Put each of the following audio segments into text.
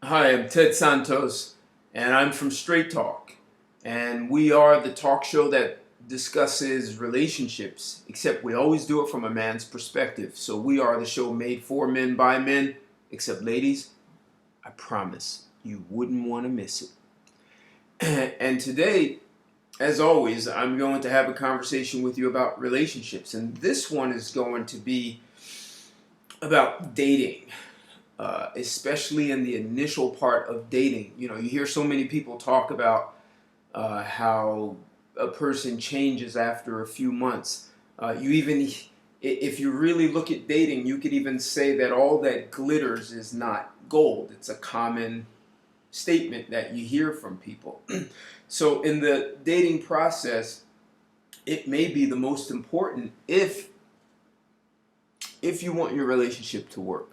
Hi, I'm Ted Santos, and I'm from Straight Talk. And we are the talk show that discusses relationships, except we always do it from a man's perspective. So we are the show made for men by men, except ladies, I promise you wouldn't want to miss it. And today, as always, I'm going to have a conversation with you about relationships. And this one is going to be about dating. Especially in the initial part of dating. You know, you hear so many people talk about how a person changes after a few months. If you really look at dating, you could even say that all that glitters is not gold. It's a common statement that you hear from people. So in the dating process, it may be the most important if you want your relationship to work.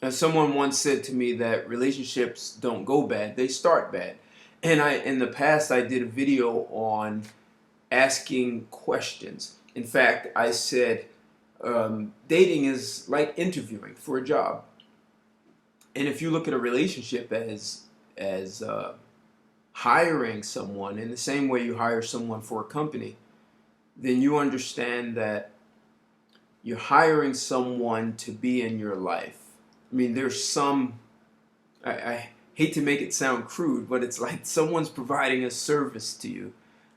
As someone once said to me that relationships don't go bad, they start bad. And in the past, I did a video on asking questions. In fact, I said dating is like interviewing for a job. And if you look at a relationship as hiring someone in the same way you hire someone for a company, then you understand that you're hiring someone to be in your life. I mean, there's I hate to make it sound crude, but it's like someone's providing a service to you.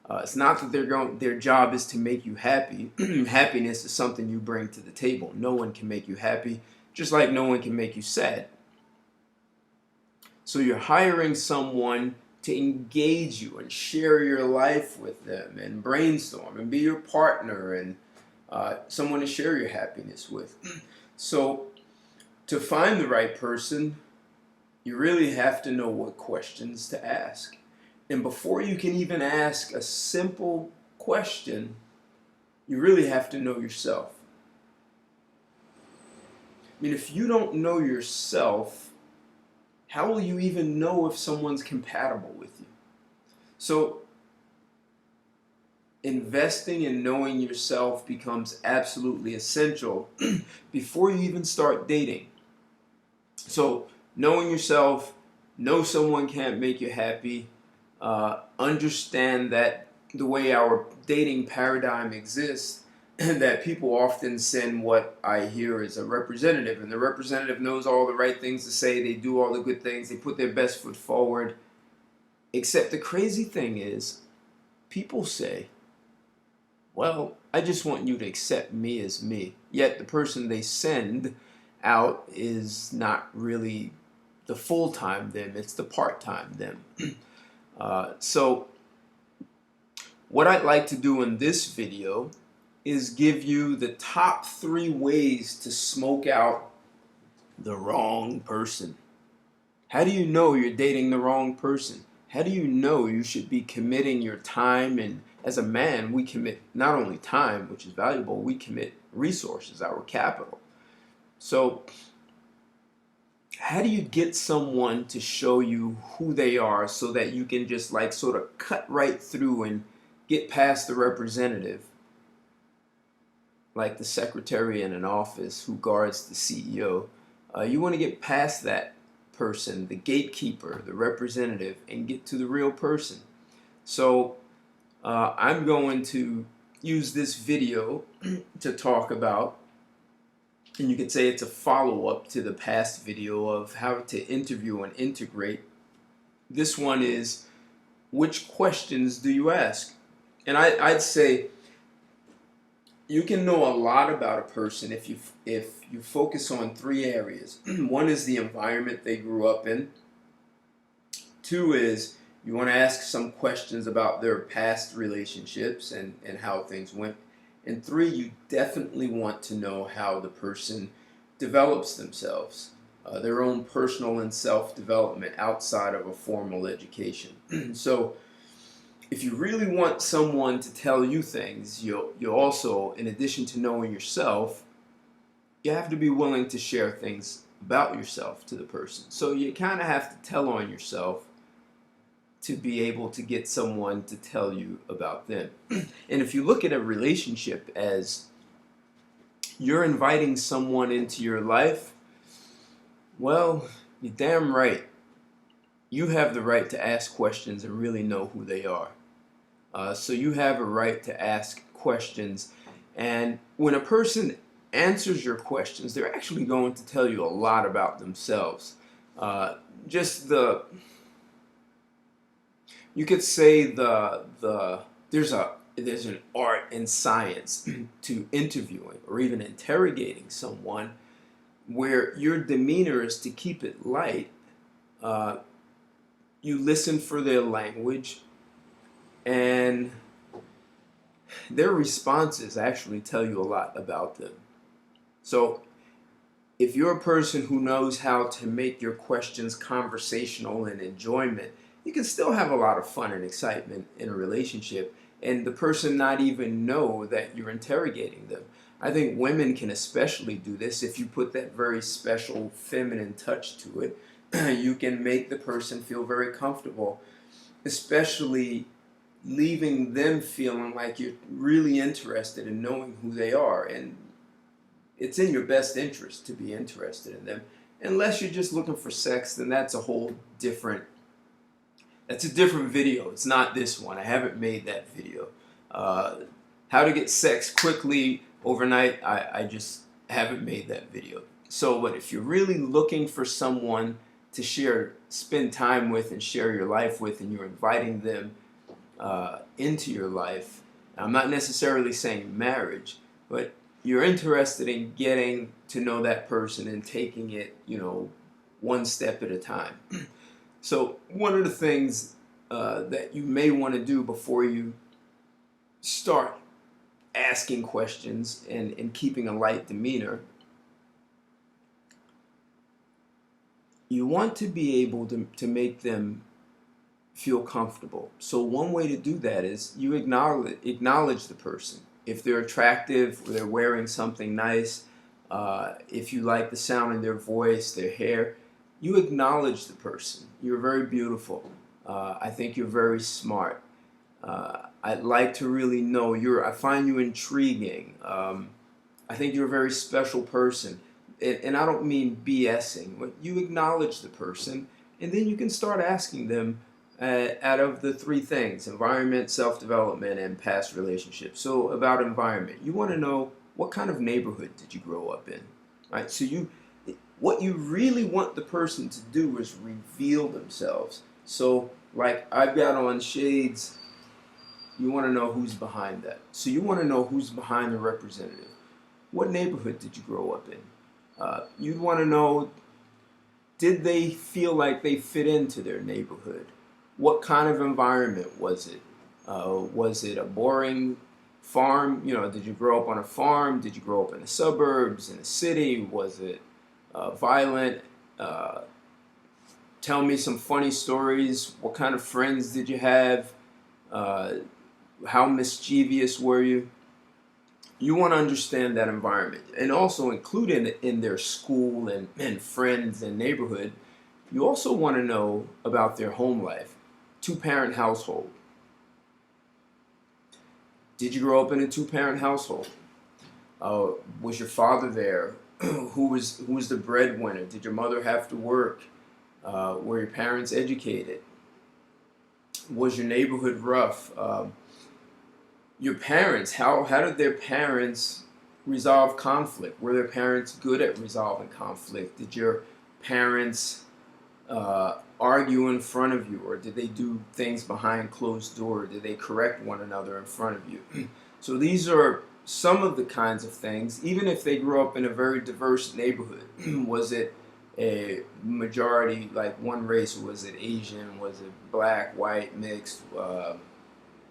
It's not that their job is to make you happy. Happiness is something you bring to the table. No one can make you happy, just like no one can make you sad. So you're hiring someone to engage you and share your life with them and brainstorm and be your partner and someone to share your happiness with. So to find the right person, you really have to know what questions to ask. And before you can even ask a simple question, you really have to know yourself. I mean, if you don't know yourself, how will you even know if someone's compatible with you? So, investing in knowing yourself becomes absolutely essential before you even start dating. So, knowing yourself, know someone can't make you happy, understand that the way our dating paradigm exists, that people often send what I hear is a representative, and the representative knows all the right things to say, they do all the good things, they put their best foot forward. Except the crazy thing is, people say, well, I just want you to accept me as me. Yet the person they send out is not really the full-time them, it's the part-time them. So what I'd like to do in this video is give you the top 3 ways to smoke out the wrong person. How do you know you're dating the wrong person? How do you know you should be committing your time? And as a man, we commit not only time, which is valuable, we commit resources, our capital. So how do you get someone to show you who they are so that you can just like sort of cut right through and get past the representative, like the secretary in an office who guards the CEO? You want to get past that person, the gatekeeper, the representative, and get to the real person. So I'm going to use this video to talk about, and you could say it's a follow-up to the past video of how to interview and integrate. This one is, which questions do you ask? And I'd say you can know a lot about a person if you focus on 3 areas. One is the environment they grew up in. 2 is you want to ask some questions about their past relationships and how things went. And 3, you definitely want to know how the person develops themselves, their own personal and self-development outside of a formal education. So if you really want someone to tell you things, you'll also, in addition to knowing yourself, you have to be willing to share things about yourself to the person. So you kind of have to tell on yourself to be able to get someone to tell you about them. And if you look at a relationship as you're inviting someone into your life, well, You're damn right. You have the right to ask questions and really know who they are. So you have a right to ask questions. And when a person answers your questions, they're actually going to tell you a lot about themselves. Uh, just the, you could say there's an art and science to interviewing or even interrogating someone where your demeanor is to keep it light. Uh, you listen for their language, and their responses actually tell you a lot about them. So if you're a person who knows how to make your questions conversational and enjoyment, you can still have a lot of fun and excitement in a relationship, and the person not even know that you're interrogating them. I think women can especially do this if you put that very special feminine touch to it. You can make the person feel very comfortable, especially leaving them feeling like you're really interested in knowing who they are. And it's in your best interest to be interested in them. Unless you're just looking for sex, then that's a whole different, that's a different video. It's not this one. I haven't made that video. How to get sex quickly overnight, I just haven't made that video. So, but if you're really looking for someone to spend time with and share your life with, and you're inviting them into your life, I'm not necessarily saying marriage, but you're interested in getting to know that person and taking it, one step at a time. So one of the things that you may want to do before you start asking questions and keeping a light demeanor, you want to be able to make them feel comfortable. So one way to do that is you acknowledge the person. If they're attractive or they're wearing something nice, if you like the sound in their voice, their hair, you acknowledge the person. You're very beautiful. I think you're very smart. I'd like to really know I find you intriguing. I think you're a very special person. And I don't mean BSing, but you acknowledge the person, and then you can start asking them out of the three things: environment, self-development, and past relationships. So about environment, you want to know what kind of neighborhood did you grow up in, right? So what you really want the person to do is reveal themselves. So like I've got on shades, you want to know who's behind that. So you want to know who's behind the representative. What neighborhood did you grow up in? You'd want to know, did they feel like they fit into their neighborhood? What kind of environment was it? Was it a boring farm? Did you grow up on a farm? Did you grow up in the suburbs, in a city? Was it violent? Tell me some funny stories. What kind of friends did you have? How mischievous were you? You want to understand that environment, and also include in their school and friends and neighborhood. You also want to know about their home life. Two-parent household. Did you grow up in a two-parent household? Was your father there? Who was the breadwinner? Did your mother have to work? Were your parents educated? Was your neighborhood rough? Your parents, how did their parents resolve conflict? Were their parents good at resolving conflict? Did your parents argue in front of you, or did they do things behind closed doors? Did they correct one another in front of you? So these are some of the kinds of things. Even if they grew up in a very diverse neighborhood, was it a majority, like one race? Was it Asian? Was it black, white, mixed?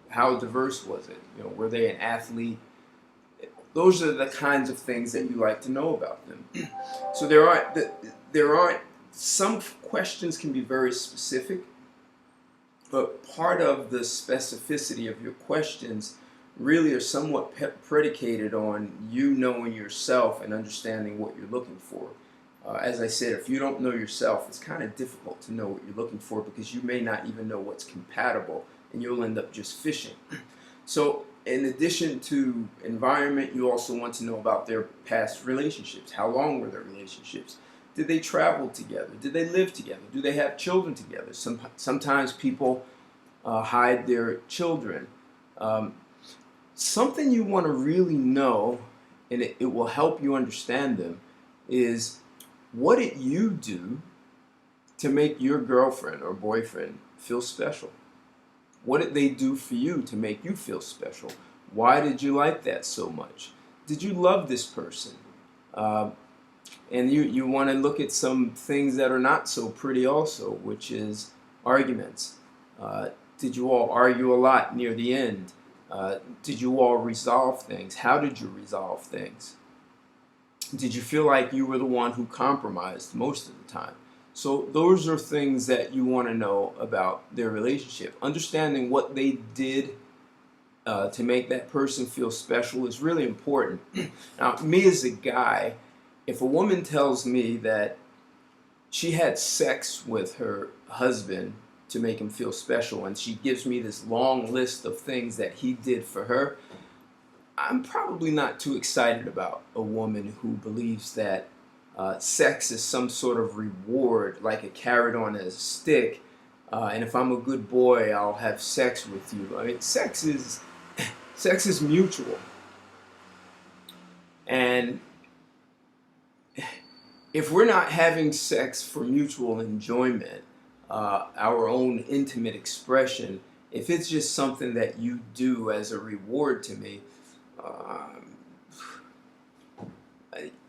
How diverse was it? Were they an athlete? Those are the kinds of things that you like to know about them. So there aren't some questions can be very specific, but part of the specificity of your questions really are somewhat predicated on you knowing yourself and understanding what you're looking for. As I said, if you don't know yourself, it's kind of difficult to know what you're looking for, because you may not even know what's compatible, and you'll end up just fishing. So in addition to environment, you also want to know about their past relationships. How long were their relationships? Did they travel together? Did they live together? Do they have children together? Sometimes people hide their children. Um, Something you want to really know, and it will help you understand them, is what did you do to make your girlfriend or boyfriend feel special? What did they do for you to make you feel special? Why did you like that so much? Did you love this person? Uh, and you want to look at some things that are not so pretty also, which is arguments. Uh, did you all argue a lot near the end? Did you all resolve things? How did you resolve things? Did you feel like you were the one who compromised most of the time? So those are things that you want to know about their relationship. Understanding what they did to make that person feel special is really important. Now, me as a guy, if a woman tells me that she had sex with her husband to make him feel special, and she gives me this long list of things that he did for her, I'm probably not too excited about a woman who believes that sex is some sort of reward, like a carrot on a stick, and if I'm a good boy, I'll have sex with you. I mean, sex is mutual, and if we're not having sex for mutual enjoyment, our own intimate expression, if it's just something that you do as a reward to me, um,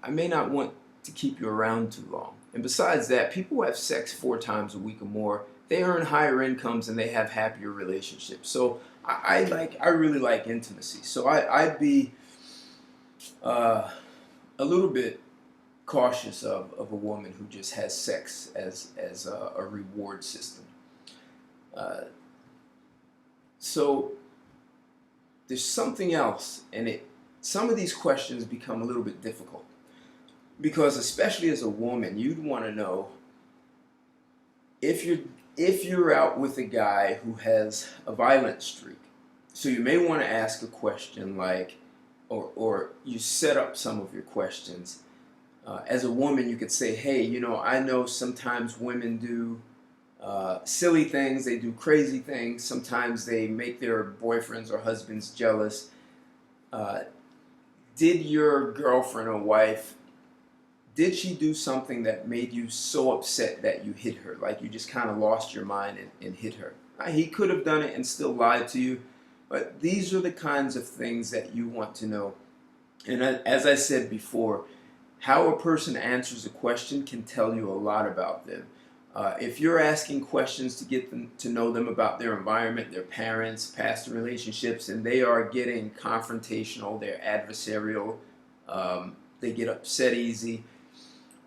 I may not want to keep you around too long. And besides that, people who have sex 4 times a week or more, they earn higher incomes and they have happier relationships. So I really like intimacy. So I'd be a little bit cautious of a woman who just has sex as a reward system. Uh, so there's something else, and some of these questions become a little bit difficult because, especially as a woman, you'd want to know if you're out with a guy who has a violent streak. So you may want to ask a question like, or you set up some of your questions. As a woman, you could say, hey, I know sometimes women do silly things, they do crazy things, sometimes they make their boyfriends or husbands jealous. Did your girlfriend or wife, did she do something that made you so upset that you hit her? Like you just kind of lost your mind and hit her? He could have done it and still lied to you, but these are the kinds of things that you want to know. And as I said before, how a person answers a question can tell you a lot about them. If you're asking questions to get them to know them about their environment, their parents, past relationships, and they are getting confrontational, they're adversarial, they get upset easy,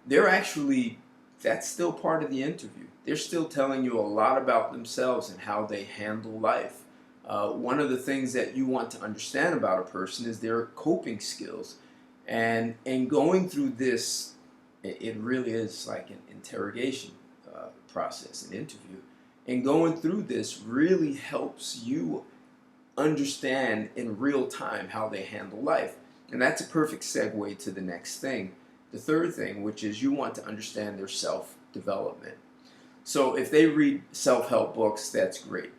that's still part of the interview. They're still telling you a lot about themselves and how they handle life. One of the things that you want to understand about a person is their coping skills. And going through this, it really is like an interrogation process, an interview. And going through this really helps you understand in real time how they handle life. And that's a perfect segue to the next thing. The third thing, which is you want to understand their self-development. So if they read self-help books, that's great.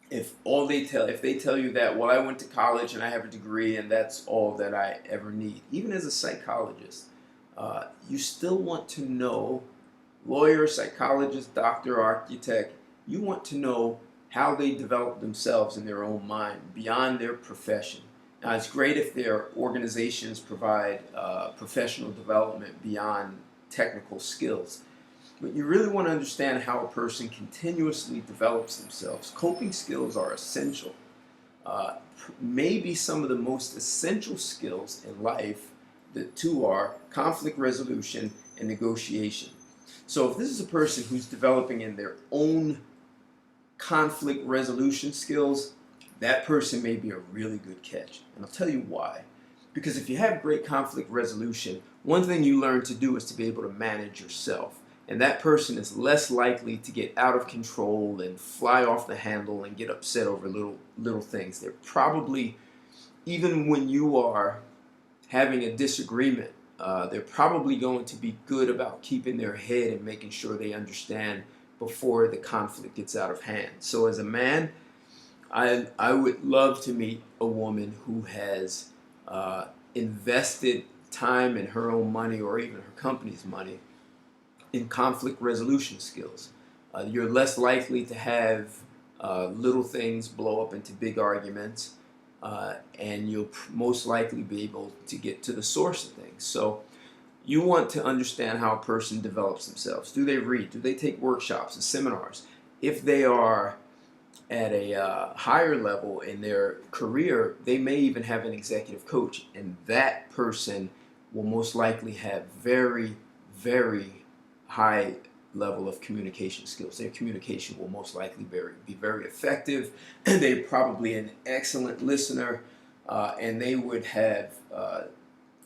If they tell you that, well, I went to college and I have a degree and that's all that I ever need, even as a psychologist, you still want to know, lawyer, psychologist, doctor, architect, you want to know how they develop themselves in their own mind beyond their profession. Now, it's great if their organizations provide professional development beyond technical skills. But you really want to understand how a person continuously develops themselves. Coping skills are essential. Maybe some of the most essential skills in life, the two are conflict resolution and negotiation. So if this is a person who's developing in their own conflict resolution skills, that person may be a really good catch. And I'll tell you why. Because if you have great conflict resolution, one thing you learn to do is to be able to manage yourself. And that person is less likely to get out of control and fly off the handle and get upset over little things. They're probably, even when you are having a disagreement, they're probably going to be good about keeping their head and making sure they understand before the conflict gets out of hand. So as a man, I would love to meet a woman who has invested time and her own money or even her company's money in conflict resolution skills. You're less likely to have little things blow up into big arguments, and you'll most likely be able to get to the source of things. So you want to understand how a person develops themselves. Do they read? Do they take workshops and seminars? If they are at a higher level in their career, they may even have an executive coach, and that person will most likely have very, very high level of communication skills. Their communication will most likely be very effective. They're probably an excellent listener, and they would have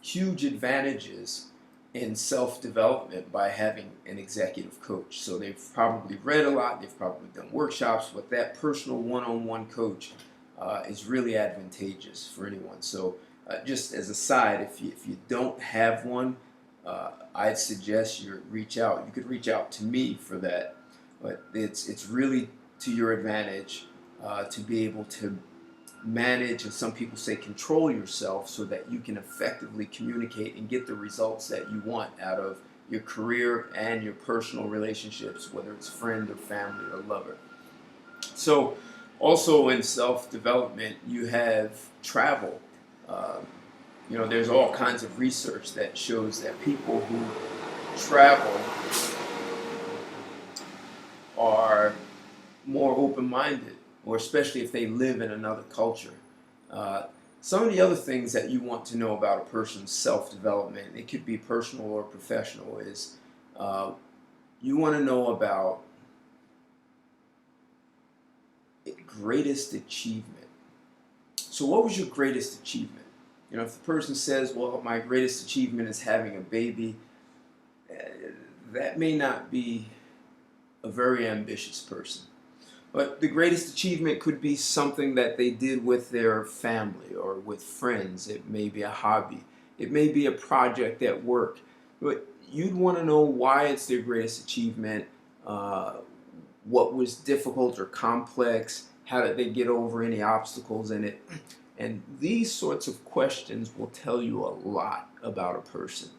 huge advantages in self-development by having an executive coach. So they've probably read a lot, they've probably done workshops, but that personal one-on-one coach is really advantageous for anyone. So just as a side, if you don't have one, I'd suggest you reach out. You could reach out to me for that, but it's really to your advantage to be able to manage, and some people say control yourself, so that you can effectively communicate and get the results that you want out of your career and your personal relationships, whether it's friend or family or lover. So also in self-development, you have travel. There's all kinds of research that shows that people who travel are more open-minded, or especially if they live in another culture. Some of the other things that you want to know about a person's self-development, it could be personal or professional, is you want to know about greatest achievement. So what was your greatest achievement? If the person says, well, my greatest achievement is having a baby, that may not be a very ambitious person. But the greatest achievement could be something that they did with their family or with friends. It may be a hobby. It may be a project at work. But you'd want to know why it's their greatest achievement, what was difficult or complex, how did they get over any obstacles in it. And these sorts of questions will tell you a lot about a person.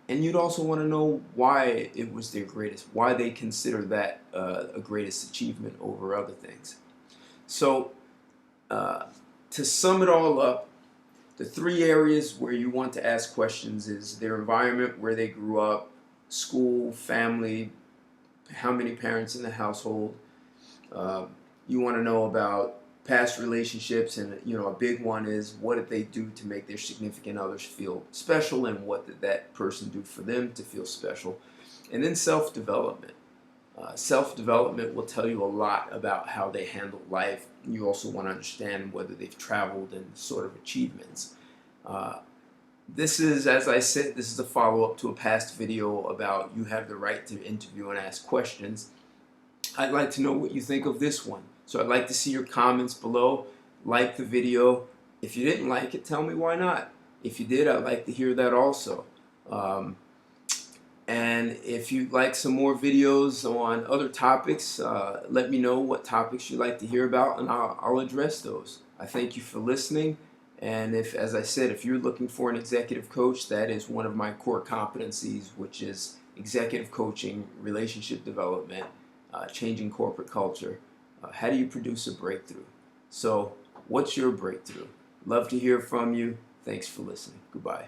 And you'd also want to know why it was their greatest, why they consider that a greatest achievement over other things. So to sum it all up, the three areas where you want to ask questions is their environment, where they grew up, school, family, how many parents in the household. You want to know about past relationships, and a big one is what did they do to make their significant others feel special, and what did that person do for them to feel special. And then self-development. Self-development will tell you a lot about how they handle life. You also want to understand whether they've traveled and sort of achievements. This is, as I said, this is a follow-up to a past video about you have the right to interview and ask questions. I'd like to know what you think of this one. So I'd like to see your comments below. Like the video. If you didn't like it, tell me why not. If you did, I'd like to hear that also. And if you'd like some more videos on other topics, let me know what topics you'd like to hear about, and I'll address those. I thank you for listening. And as I said, if you're looking for an executive coach, that is one of my core competencies, which is executive coaching, relationship development, changing corporate culture. How do you produce a breakthrough? So, what's your breakthrough? Love to hear from you. Thanks for listening. Goodbye.